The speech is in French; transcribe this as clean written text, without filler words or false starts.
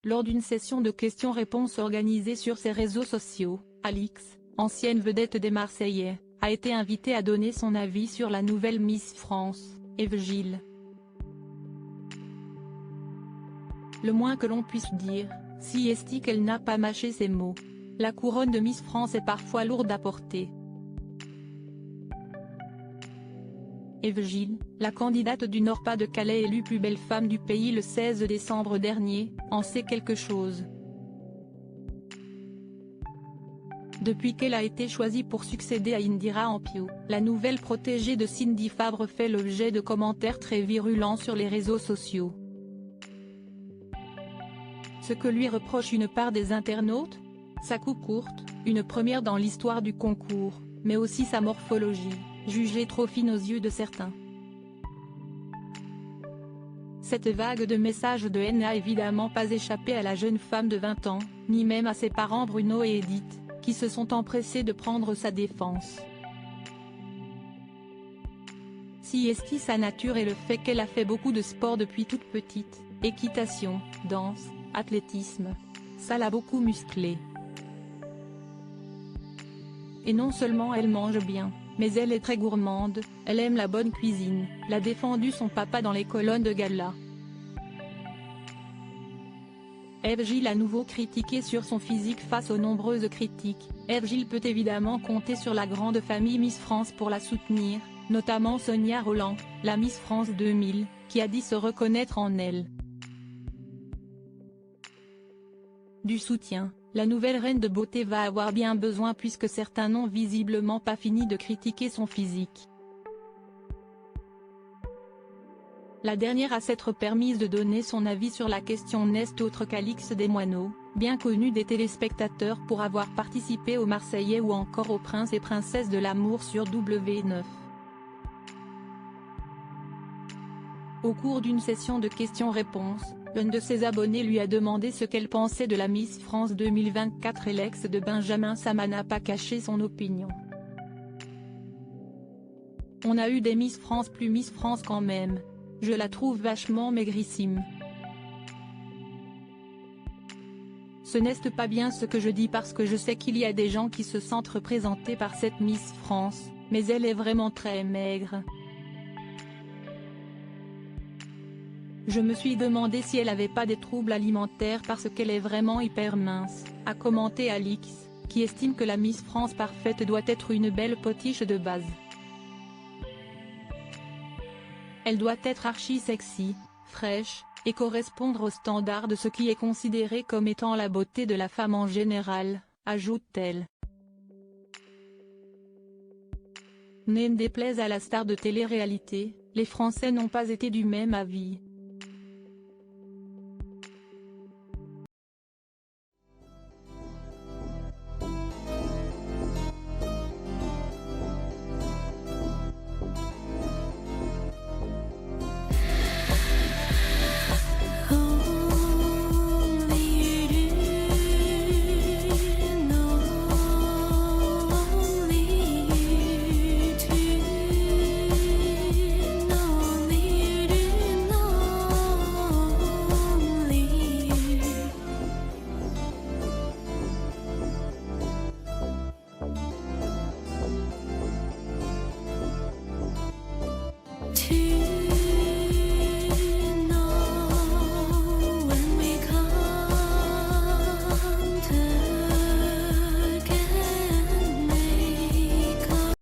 Lors d'une session de questions-réponses organisée sur ses réseaux sociaux, Alix, ancienne vedette des Marseillais, a été invitée à donner son avis sur la nouvelle Miss France, Eve Gilles. Le moins que l'on puisse dire, si est qu'elle n'a pas mâché ses mots. La couronne de Miss France est parfois lourde à porter. Eve Gilles, la candidate du Nord-Pas-de-Calais élue plus belle femme du pays le 16 décembre dernier, en sait quelque chose. Depuis qu'elle a été choisie pour succéder à Indira Ampio, la nouvelle protégée de Cindy Fabre fait l'objet de commentaires très virulents sur les réseaux sociaux. Ce que lui reproche une part des internautes ? Sa coupe courte, une première dans l'histoire du concours, mais aussi sa morphologie, jugée trop fine aux yeux de certains. Cette vague de messages de haine n'a évidemment pas échappé à la jeune femme de 20 ans, ni même à ses parents Bruno et Edith, qui se sont empressés de prendre sa défense. Si est sa nature et le fait qu'elle a fait beaucoup de sport depuis toute petite, équitation, danse, athlétisme. Ça l'a beaucoup musclée. Et non seulement elle mange bien, mais elle est très gourmande, elle aime la bonne cuisine, l'a défendu son papa dans les colonnes de gala. Eve Gilles à nouveau critiquée sur son physique face aux nombreuses critiques. Eve Gilles peut évidemment compter sur la grande famille Miss France pour la soutenir, notamment Sonia Rolland, la Miss France 2000, qui a dit se reconnaître en elle. Du soutien, la nouvelle reine de beauté va avoir bien besoin puisque certains n'ont visiblement pas fini de critiquer son physique. La dernière à s'être permise de donner son avis sur la question n'est autre qu'Alix Desmoineaux, bien connue des téléspectateurs pour avoir participé aux Marseillais ou encore aux Princes et Princesses de l'amour sur W9. Au cours d'une session de questions-réponses, l'un de ses abonnés lui a demandé ce qu'elle pensait de la Miss France 2024 et l'ex de Benjamin Sama n'a pas caché son opinion. On a eu des Miss France plus Miss France quand même. Je la trouve vachement maigrissime. Ce n'est pas bien ce que je dis parce que je sais qu'il y a des gens qui se sentent représentés par cette Miss France, mais elle est vraiment très maigre. Je me suis demandé si elle avait pas des troubles alimentaires parce qu'elle est vraiment hyper mince, a commenté Alix, qui estime que la Miss France parfaite doit être une belle potiche de base. Elle doit être archi sexy, fraîche, et correspondre aux standards de ce qui est considéré comme étant la beauté de la femme en général, ajoute-t-elle. N'en déplaise à la star de télé-réalité, les Français n'ont pas été du même avis.